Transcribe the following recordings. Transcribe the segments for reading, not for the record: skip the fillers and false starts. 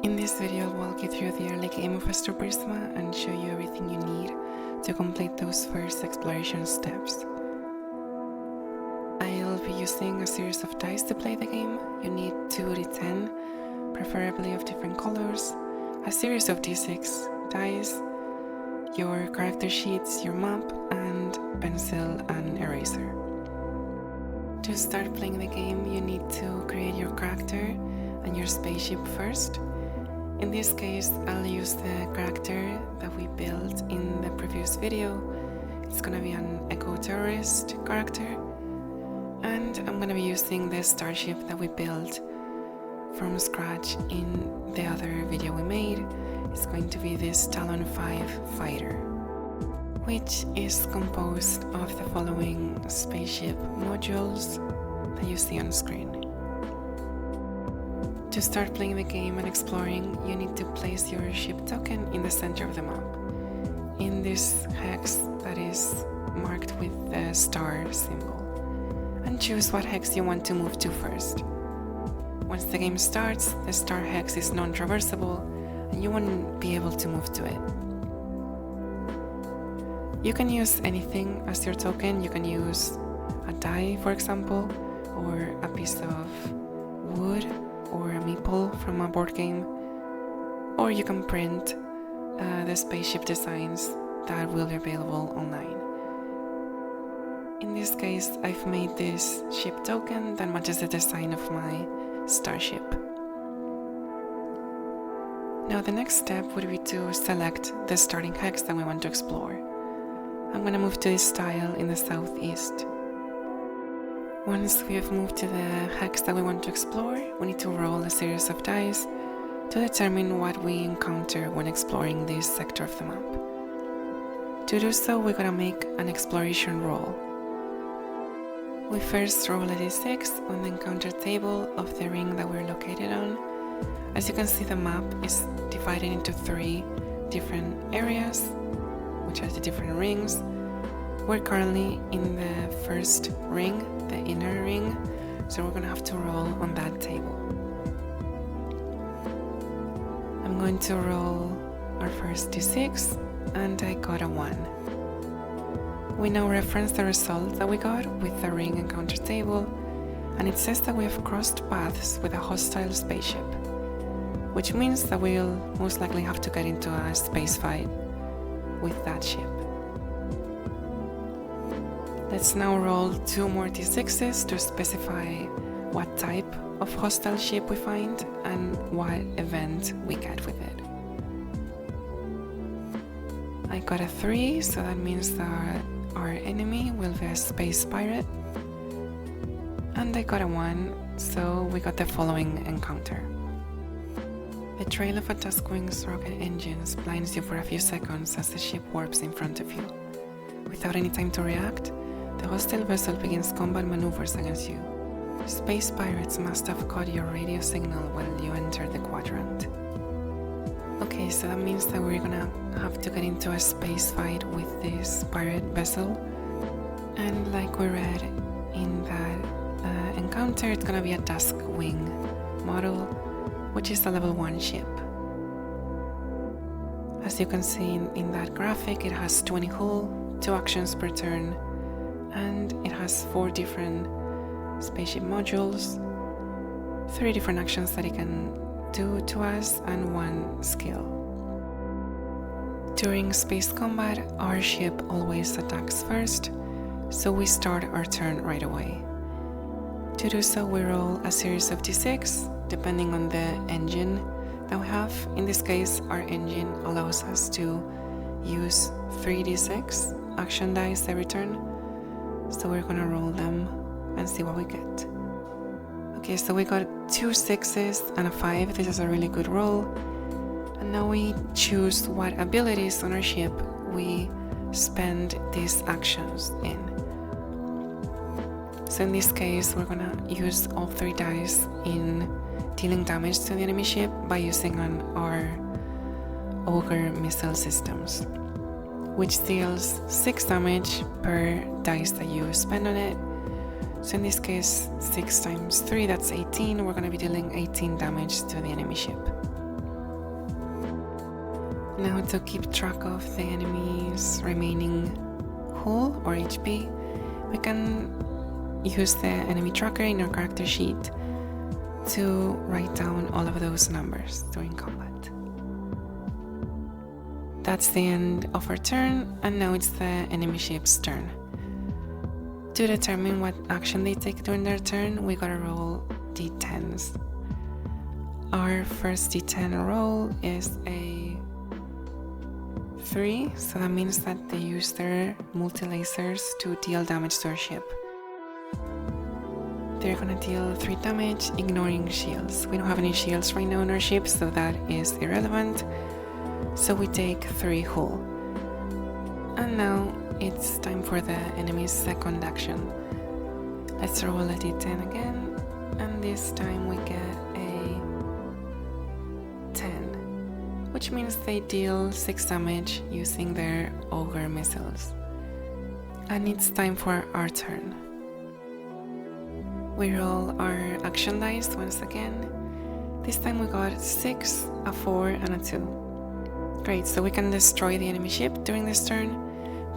In this video, I'll walk you through the early game of ASTROPRISMA and show you everything you need to complete those first exploration steps. I'll be using a series of dice to play the game. You need 2d10, preferably of different colors, a series of d6 dice, your character sheets, your map, and pencil and eraser. To start playing the game, you need to create your character and your spaceship first. In this case, I'll use the character that we built in the previous video. It's gonna be an eco-terrorist character, and I'm gonna be using the starship that we built from scratch in the other video we made. It's going to be this Talon 5 fighter, which is composed of the following spaceship modules that you see on screen. To start playing the game and exploring, you need to place your ship token in the center of the map, in this hex that is marked with the star symbol, and choose what hex you want to move to first. Once the game starts, the star hex is non-traversable and you won't be able to move to it. You can use anything as your token. You can use a die, for example, or a piece of wood, or a meeple from a board game, or you can print the spaceship designs that will be available online. In this case, I've made this ship token that matches the design of my starship. Now the next step would be to select the starting hex that we want to explore. I'm going to move to this tile in the southeast. Once we have moved to the hex that we want to explore, we need to roll a series of dice to determine what we encounter when exploring this sector of the map. To do so, we're gonna make an exploration roll. We first roll a d6 on the encounter table of the ring that we're located on. As you can see, the map is divided into 3 different areas, which are the different rings. We're currently in the first ring, the inner ring, so we're gonna have to roll on that table. I'm going to roll our first d6, and I got a 1. We now reference the result that we got with the ring encounter table, and it says that we have crossed paths with a hostile spaceship, which means that we'll most likely have to get into a space fight with that ship. Let's now roll 2 more d6s to specify what type of hostile ship we find and what event we get with it. I got a 3, so that means that our enemy will be a space pirate. And I got a 1, so we got the following encounter. The trail of a Tuskwing's rocket engines blinds you for a few seconds as the ship warps in front of you. Without any time to react, the hostile vessel begins combat maneuvers against you. Space pirates must have caught your radio signal while you entered the quadrant. Okay, so that means that we're gonna have to get into a space fight with this pirate vessel. And like we read in that encounter, it's gonna be a Tuskwing model, which is a level 1 ship. As you can see in that graphic, it has 20 hull, 2 actions per turn, and it has 4 different spaceship modules, 3 different actions that it can do to us, and 1 skill. During space combat, our ship always attacks first, so we start our turn right away. To do so, we roll a series of d6, depending on the engine that we have. In this case, our engine allows us to use 3d6 action dice every turn. So we're gonna roll them and see what we get. Okay, so we got 2 6s and a 5. This is a really good roll. And now we choose what abilities on our ship we spend these actions in. So in this case, we're gonna use all 3 dice in dealing damage to the enemy ship by using our Ogre missile systems, which deals 6 damage per dice that you spend on it. So in this case, 6 times 3, that's 18. We're going to be dealing 18 damage to the enemy ship. Now, to keep track of the enemy's remaining hull or HP, we can use the enemy tracker in our character sheet to write down all of those numbers during combat. That's the end of our turn, and now it's the enemy ship's turn. To determine what action they take during their turn, we gotta roll d10s. Our first d10 roll is a 3, so that means that they use their multi-lasers to deal damage to our ship. They're gonna deal 3 damage, ignoring shields. We don't have any shields right now on our ship, so that is irrelevant. So we take 3 hull. And now it's time for the enemy's second action. Let's roll a d10 again, and this time we get a 10, which means they deal 6 damage using their ogre missiles. And it's time for our turn. We roll our action dice once again. This time we got 6, a 4, and a 2. Great, so we can destroy the enemy ship during this turn,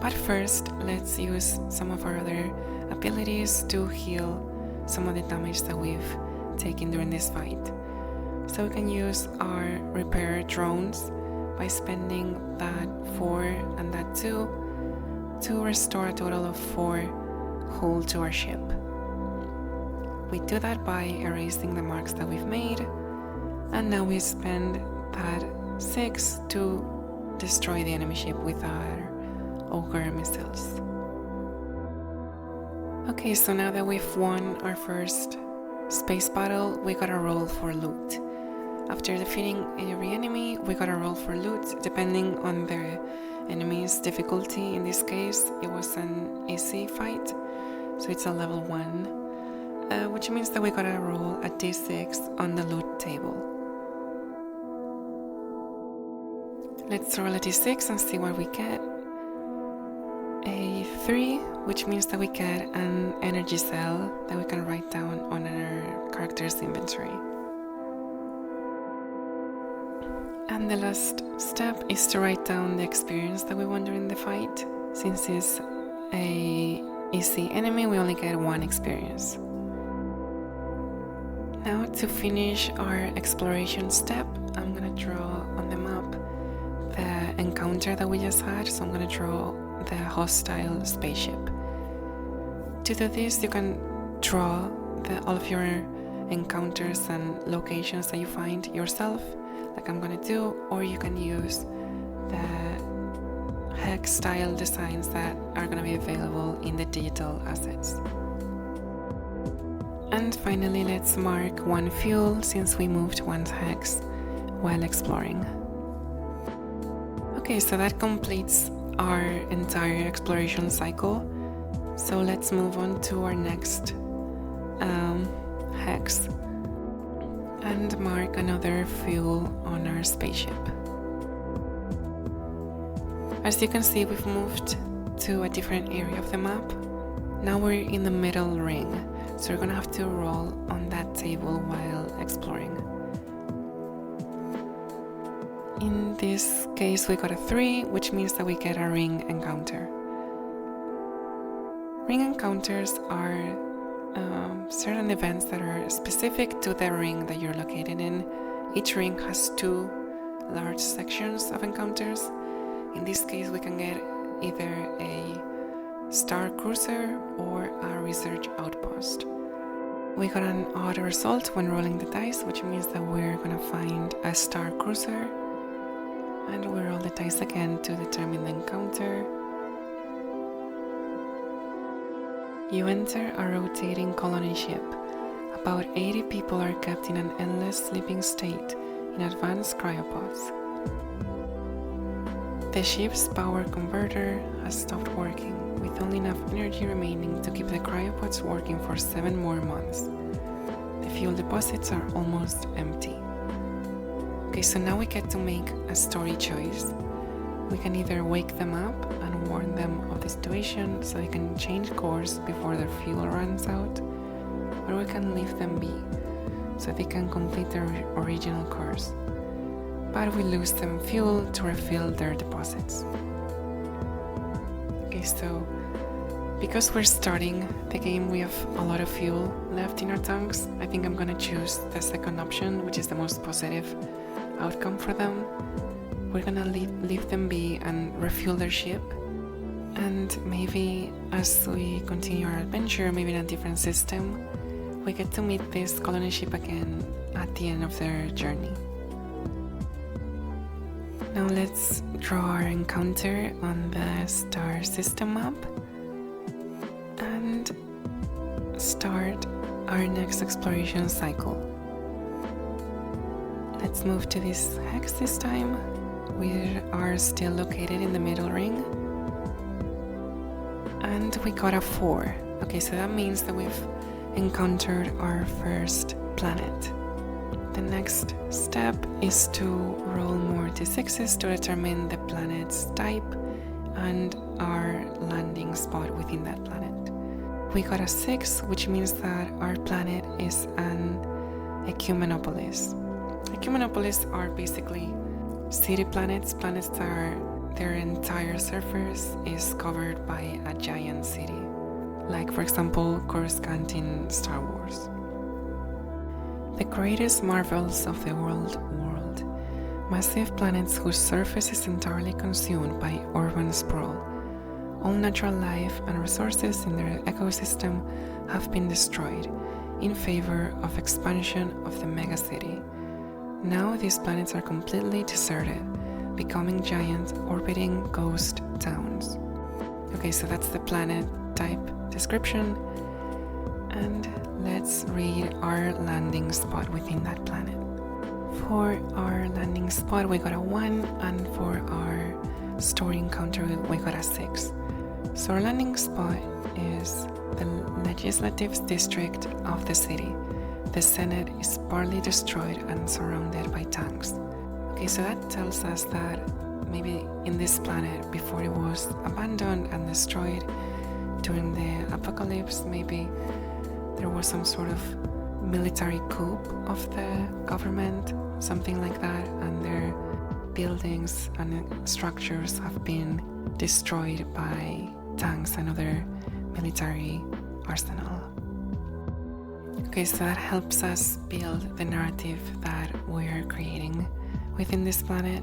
but first let's use some of our other abilities to heal some of the damage that we've taken during this fight. So we can use our repair drones by spending that 4 and that 2 to restore a total of 4 hull to our ship. We do that by erasing the marks that we've made, and now we spend that 6 to destroy the enemy ship with our ogre missiles. Okay, so now that we've won our first space battle, we gotta roll for loot. After defeating every enemy, we gotta roll for loot depending on the enemy's difficulty. In this case, it was an easy fight, so it's a level 1, which means that we gotta roll a d6 on the loot table. Let's roll a d6 and see what we get. A 3, which means that we get an energy cell that we can write down on our character's inventory. And the last step is to write down the experience that we won during the fight. Since it's a easy enemy, we only get 1 experience. Now, to finish our exploration step, I'm gonna draw on the map the encounter that we just had, so I'm going to draw the hostile spaceship. To do this, you can draw all of your encounters and locations that you find yourself, like I'm going to do, or you can use the hex style designs that are going to be available in the digital assets. And finally, let's mark 1 fuel since we moved 1 hex while exploring. Okay, so that completes our entire exploration cycle. So let's move on to our next hex and mark another fuel on our spaceship. As you can see, we've moved to a different area of the map. Now we're in the middle ring, so we're gonna have to roll on that table while exploring. In this case, we got a 3, which means that we get a ring encounter. Ring encounters are certain events that are specific to the ring that you're located in. Each ring has 2 large sections of encounters. In this case, we can get either a star cruiser or a research outpost. We got an odd result when rolling the dice, which means that we're gonna find a star cruiser. And we roll the dice again to determine the encounter. You enter a rotating colony ship. About 80 people are kept in an endless sleeping state in advanced cryopods. The ship's power converter has stopped working, with only enough energy remaining to keep the cryopods working for 7 more months. The fuel deposits are almost empty. Okay, so now we get to make a story choice. We can either wake them up and warn them of the situation so they can change course before their fuel runs out, or we can leave them be so they can complete their original course. but we lose them fuel to refill their deposits. Okay, so because we're starting the game, we have a lot of fuel left in our tanks. I think I'm gonna choose the second option, which is the most positive outcome for them. We're gonna leave them be and refuel their ship. And maybe as we continue our adventure, maybe in a different system, we get to meet this colony ship again at the end of their journey. Now let's draw our encounter on the star system map and start our next exploration cycle. Let's move to this hex this time. We are still located in the middle ring. And we got a 4. Okay, so that means that we've encountered our first planet. The next step is to roll more d6s to determine the planet's type and our landing spot within that planet. We got a 6, which means that our planet is an ecumenopolis. Ecumenopolis are basically city planets, planets that are their entire surface is covered by a giant city, like for example Coruscant in Star Wars. The greatest marvels of the world, massive planets whose surface is entirely consumed by urban sprawl. All natural life and resources in their ecosystem have been destroyed in favor of expansion of the megacity. Now these planets are completely deserted, becoming giant orbiting ghost towns. Okay, so that's the planet type description, and let's read our landing spot within that planet. For our landing spot we got a 1, and for our story encounter we got a 6. So our landing spot is the legislative district of the city. The Senate is partly destroyed and surrounded by tanks. Okay, so that tells us that maybe in this planet, before it was abandoned and destroyed during the apocalypse, maybe there was some sort of military coup of the government, something like that, and their buildings and structures have been destroyed by tanks and other military arsenal. Okay, so that helps us build the narrative that we're creating within this planet.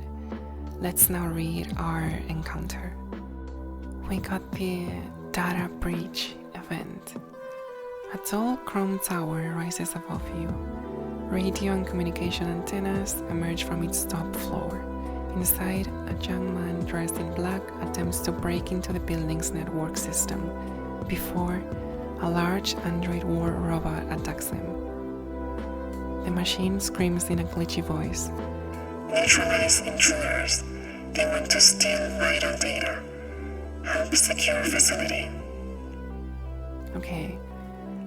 Let's now read our encounter. We got the data breach event. A tall chrome tower rises above you. Radio and communication antennas emerge from its top floor. Inside, a young man dressed in black attempts to break into the building's network system before a large android war robot attacks him. The machine screams in a glitchy voice. Neutralize intruders. They want to steal vital data. Help secure facility. Okay,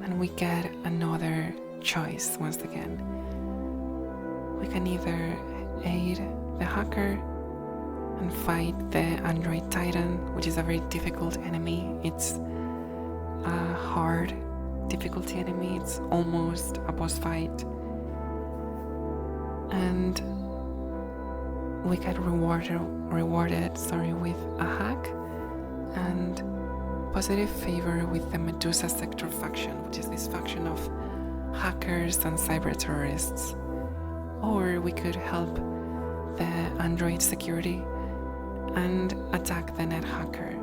and we get another choice once again. We can either aid the hacker and fight the android titan, which is a very difficult enemy. It's a hard difficulty enemy. It's almost a boss fight. And we get rewarded with a hack and positive favor with the Medusa Sector faction, which is this faction of hackers and cyber terrorists. Or we could help the android security and attack the net hacker.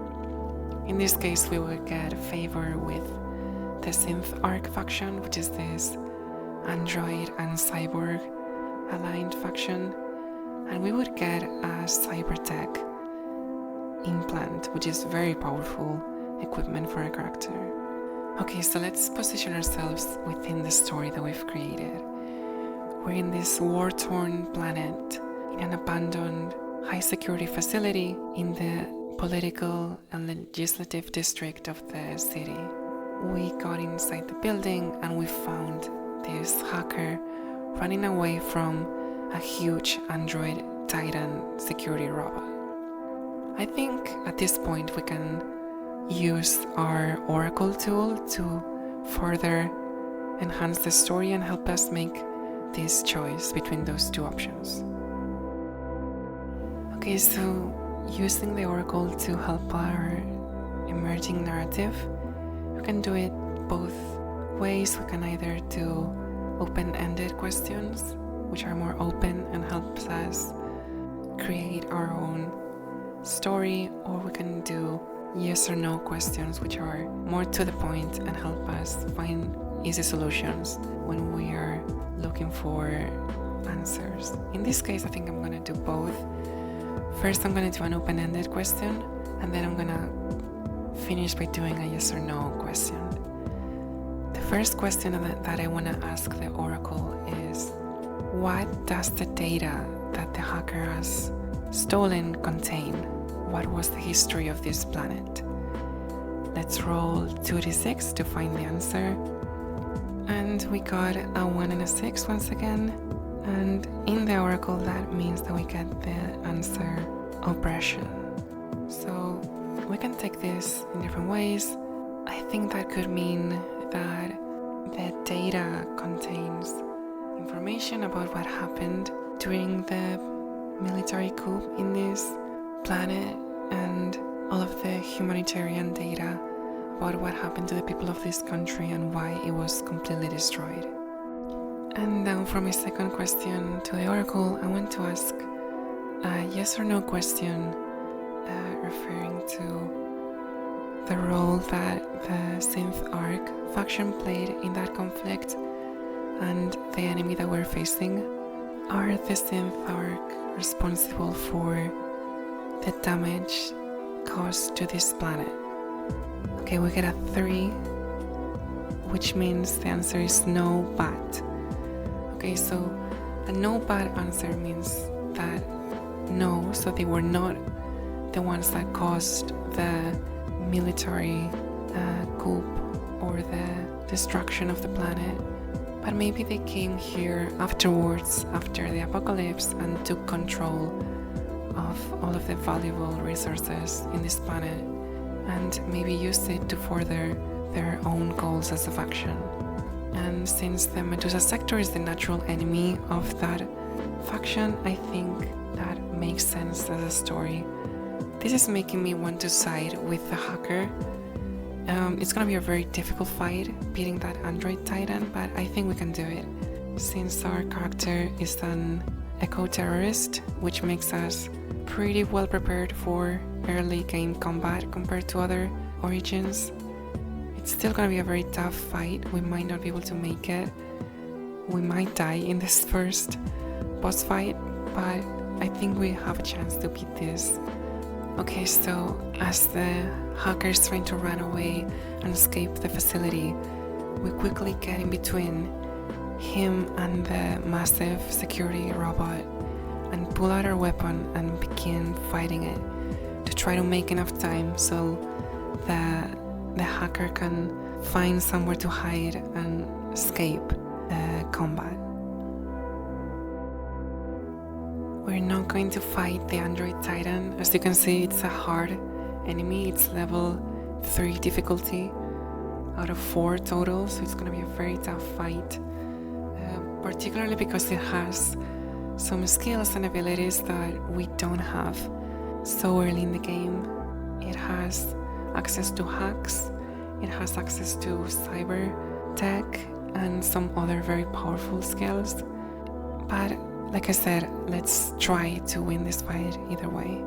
In this case, we would get favor with the Synth Arc faction, which is this android and cyborg aligned faction, and we would get a cybertech implant, which is very powerful equipment for a character. Okay, so let's position ourselves within the story that we've created. We're in this war-torn planet, in an abandoned high-security facility in the political and legislative district of the city. We got inside the building and we found this hacker running away from a huge android titan security robot. I think at this point we can use our Oracle tool to further enhance the story and help us make this choice between those two options. Okay, so using the oracle to help our emerging narrative, we can do it both ways. We can either do open-ended questions, which are more open and helps us create our own story, or we can do yes or no questions, which are more to the point and help us find easy solutions when we are looking for answers. In this case, I think I'm going to do both. First, I'm going to do an open-ended question, and then I'm going to finish by doing a yes or no question. The first question that I want to ask the oracle is, what does the data that the hacker has stolen contain? What was the history of this planet? Let's roll 2d6 to find the answer. And we got a 1 and a 6 once again. And in the oracle, that means that we get the answer oppression. So we can take this in different ways. I think that could mean that the data contains information about what happened during the military coup in this planet and all of the humanitarian data about what happened to the people of this country and why it was completely destroyed. And now for my second question to the oracle, I want to ask a yes or no question referring to the role that the Synth Arc faction played in that conflict and the enemy that we're facing. Are the Synth Arc responsible for the damage caused to this planet? Okay, we get a 3, which means the answer is no, but. Okay, so a no bad answer means that no, so they were not the ones that caused the military coup or the destruction of the planet, but maybe they came here afterwards, after the apocalypse, and took control of all of the valuable resources in this planet and maybe used it to further their own goals as a faction. And since the Medusa sector is the natural enemy of that faction, I think that makes sense as a story. This is making me want to side with the hacker. It's gonna be a very difficult fight beating that android titan, but I think we can do it. Since our character is an eco-terrorist, which makes us pretty well prepared for early game combat compared to other origins. It's still gonna be a very tough fight. We might not be able to make it. We might die in this first boss fight, but I think we have a chance to beat this. Okay, so as the hacker is trying to run away and escape the facility, we quickly get in between him and the massive security robot and pull out our weapon and begin fighting it to try to make enough time so the hacker can find somewhere to hide and escape the combat. We're not going to fight the android titan. As you can see, it's a hard enemy. It's level 3 difficulty out of 4 total, so it's going to be a very tough fight, particularly because it has some skills and abilities that we don't have so early in the game. It has access to hacks, it has access to cyber tech and some other very powerful skills. But like I said, let's try to win this fight either way.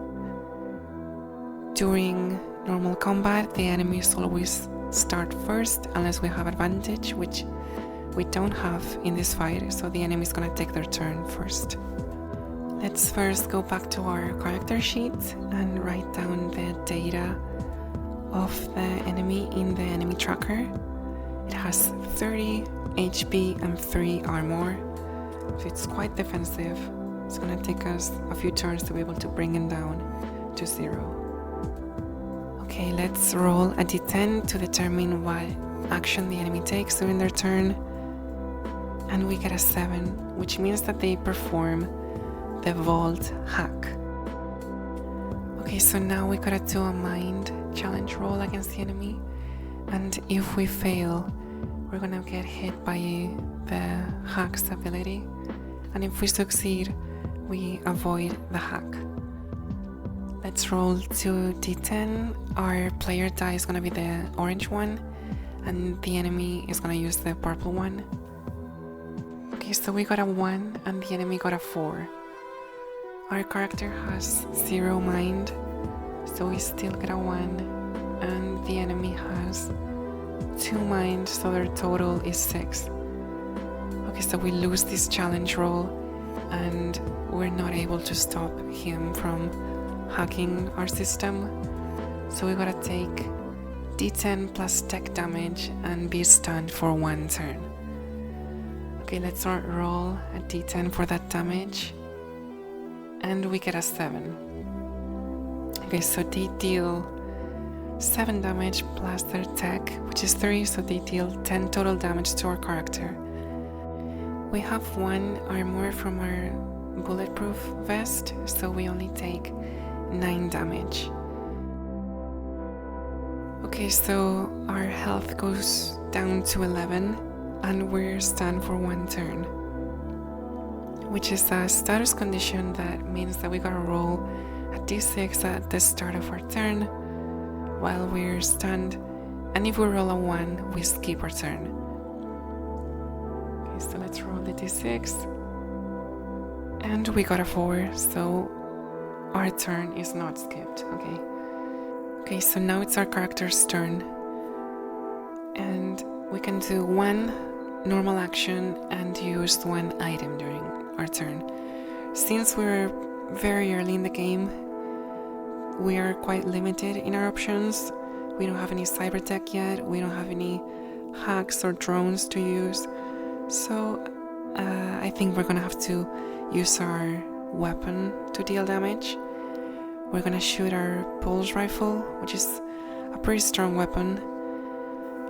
During normal combat, the enemies always start first unless we have advantage, which we don't have in this fight, so the enemy is gonna take their turn first. Let's first go back to our character sheet and write down the data of the enemy in the enemy tracker. It has 30 HP and 3 armor, so it's quite defensive. It's gonna take us a few turns to be able to bring him down to 0. Okay, let's roll a d10 to determine what action the enemy takes during their turn. And we get a 7, which means that they perform the vault hack. Okay, so now we gotta do a mind challenge roll against the enemy, and if we fail, we're gonna get hit by the hack's ability, and if we succeed, we avoid the hack. Let's roll 2d10. Our player die is gonna be the orange one, and the enemy is gonna use the purple one. Okay, so we got a 1 and the enemy got a 4. Our character has 0 mind, so we still get a 1, and the enemy has 2 mind, so their total is 6. Okay, so we lose this challenge roll, and we're not able to stop him from hacking our system. So we gotta take d10 plus tech damage and be stunned for 1 turn. Okay, let's roll a d10 for that damage, and we get a 7. Okay, so they deal 7 damage plus their tech, which is 3, so they deal 10 total damage to our character. We have 1 armor from our bulletproof vest, so we only take 9 damage. Okay, so our health goes down to 11, and we're stunned for 1 turn, which is a status condition that means that we gotta roll a d6 at the start of our turn while we're stunned, and if we roll a 1, we skip our turn. Okay, so let's roll the d6, and we got a 4, so our turn is not skipped. Okay, so now it's our character's turn, and we can do 1 normal action and use 1 item during our turn. Since we're very early in the game, we are quite limited in our options. We don't have any cyber tech yet, we don't have any hacks or drones to use, so I think we're gonna have to use our weapon to deal damage. We're gonna shoot our pulse rifle, which is a pretty strong weapon,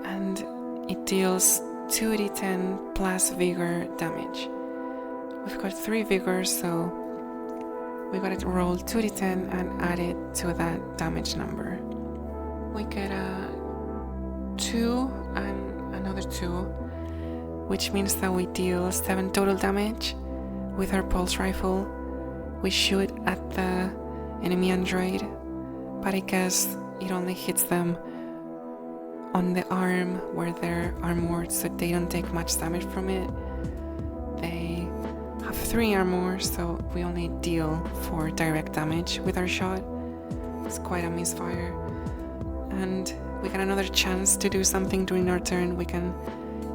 and it deals 2d10 plus vigor damage. We've got 3 vigor, so we gotta roll 2d10 and add it to that damage number. We get a 2 and another 2, which means that we deal 7 total damage with our pulse rifle. We shoot at the enemy android, but I guess it only hits them on the arm where they're armored, so they don't take much damage from it. They have 3 armor, so we only deal 4 direct damage with our shot. It's quite a misfire, and we got another chance to do something during our turn. We can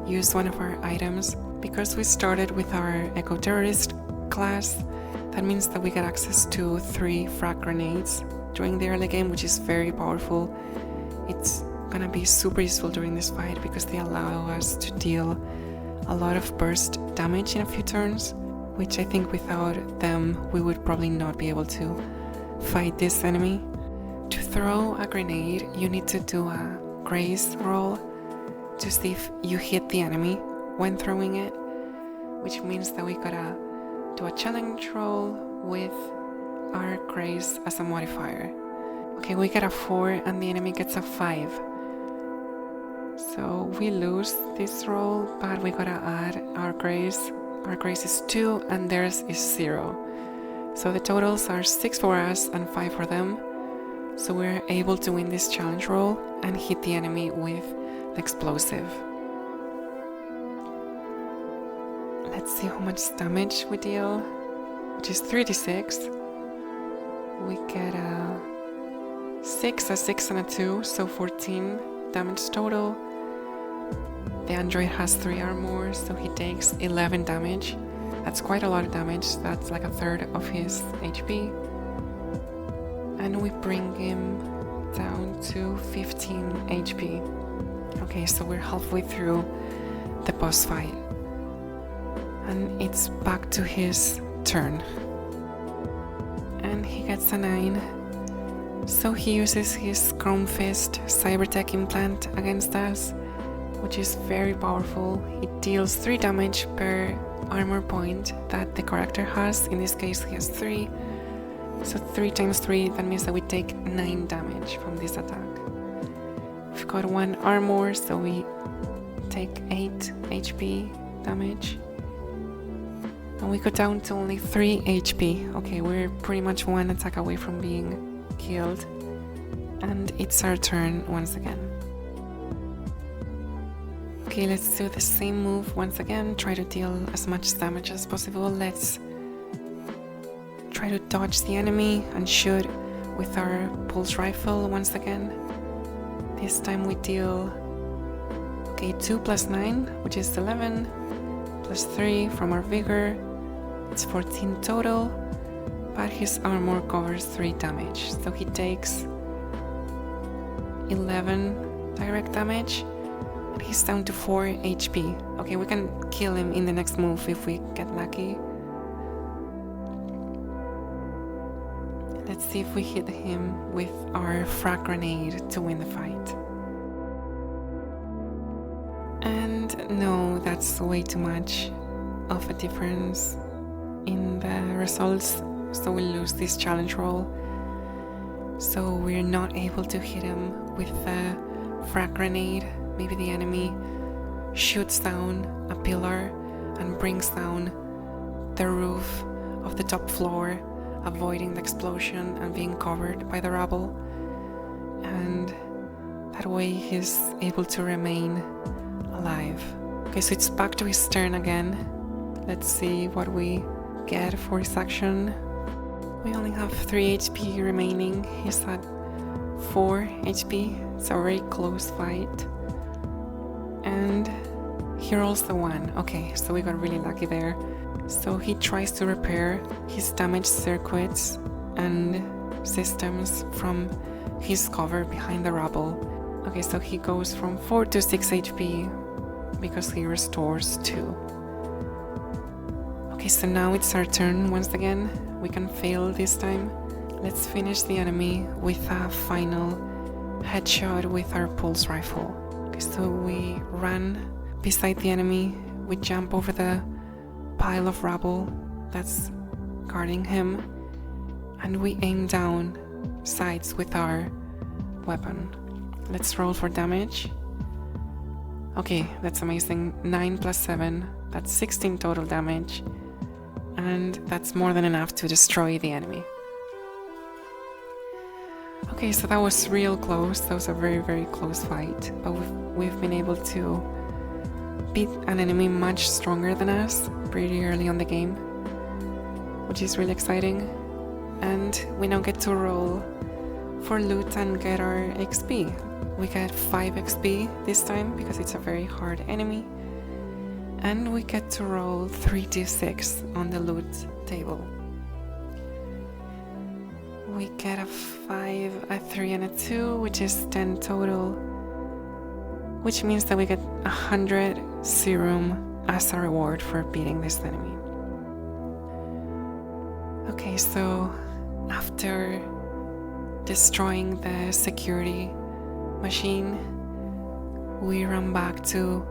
use one of our items. Because we started with our eco-terrorist class, that means that we get access to 3 frag grenades during the early game, which is very powerful. It's gonna be super useful during this fight because they allow us to deal a lot of burst damage in a few turns, which I think without them we would probably not be able to fight this enemy. To throw a grenade, you need to do a grace roll to see if you hit the enemy when throwing it, which means that we gotta do a challenge roll with our grace as a modifier. Okay, we get a 4 and the enemy gets a 5. So we lose this roll, but we gotta add our grace. Our grace is 2 and theirs is 0. So the totals are 6 for us and 5 for them. So we're able to win this challenge roll and hit the enemy with the explosive. Let's see how much damage we deal, which is 3d6. We get a 6, a 6 and a 2, so 14 damage total. The android has 3 armor, so he takes 11 damage. That's quite a lot of damage, that's like a third of his HP. And we bring him down to 15 HP. Okay, so we're halfway through the boss fight. And it's back to his turn. And he gets a 9. So he uses his Chrome Fist Cybertech implant against us, which is very powerful. It deals 3 damage per armor point that the character has. In this case, he has 3. So 3 times 3, that means that we take 9 damage from this attack. We've got 1 armor, so we take 8 HP damage. And we go down to only 3 HP. Okay, we're pretty much 1 attack away from being killed. And it's our turn once again. Okay, let's do the same move once again. Try to deal as much damage as possible. Let's try to dodge the enemy and shoot with our pulse rifle once again. This time we deal 2 plus 9, which is 11, plus 3 from our vigor. It's 14 total, but his armor covers 3 damage, so he takes 11 direct damage, and he's down to 4 HP. Okay, we can kill him in the next move if we get lucky. Let's see if we hit him with our frag grenade to win the fight. And no, that's way too much of a difference in the results, so we'll lose this challenge roll. So we're not able to hit him with the frag grenade. Maybe the enemy shoots down a pillar and brings down the roof of the top floor, avoiding the explosion and being covered by the rubble. And that way he's able to remain alive. Okay, so it's back to his turn again. Let's see what we get for his action. We only have 3 HP remaining. He's at 4 HP. It's a very close fight. And he rolls the 1. Okay, so we got really lucky there. So he tries to repair his damaged circuits and systems from his cover behind the rubble. Okay, so he goes from 4 to 6 HP because he restores 2. Okay, so now it's our turn once again. We can fail this time. Let's finish the enemy with a final headshot with our pulse rifle. Okay, so we run beside the enemy. We jump over the pile of rubble that's guarding him, and we aim down sights with our weapon. Let's roll for damage. Okay, that's amazing. 9 plus 7, that's 16 total damage, and that's more than enough to destroy the enemy. Okay, so that was real close. That was a very, very close fight, but we've been able to beat an enemy much stronger than us pretty early on the game, which is really exciting. And we now get to roll for loot and get our XP. We get 5 XP this time because it's a very hard enemy, and we get to roll 3d6 on the loot table. We get a 5, a 3 and a 2, which is 10 total, which means that we get 100 serum as a reward for beating this enemy. Okay, so after destroying the security machine, we run back to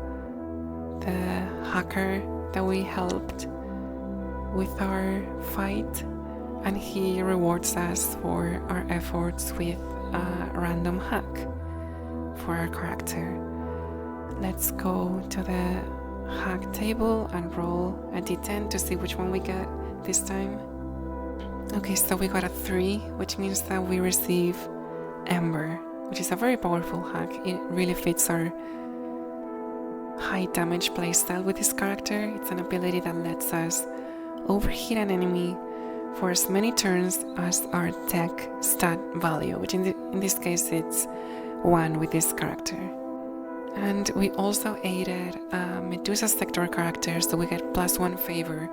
the hacker that we helped with our fight, and he rewards us for our efforts with a random hack for our character. Let's go to the hack table and roll a d10 to see which one we get this time. Okay, so we got a 3, which means that we receive Ember, which is a very powerful hack. It really fits our high damage playstyle with this character. It's an ability that lets us overheat an enemy for as many turns as our tech stat value, which in this case it's 1 with this character. And we also aided Medusa Sector character, so we get +1 favor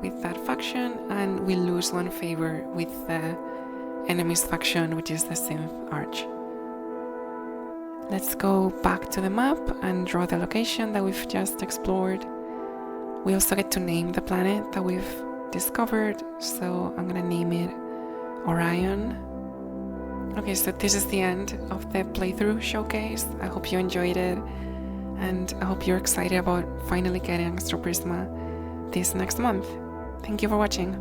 with that faction, and we lose 1 favor with the enemy's faction, which is the Synth Arch. Let's go back to the map and draw the location that we've just explored. We also get to name the planet that we've discovered, so I'm gonna name it Orion. Okay, so this is the end of the playthrough showcase. I hope you enjoyed it, and I hope you're excited about finally getting ASTROPRISMA this next month. Thank you for watching.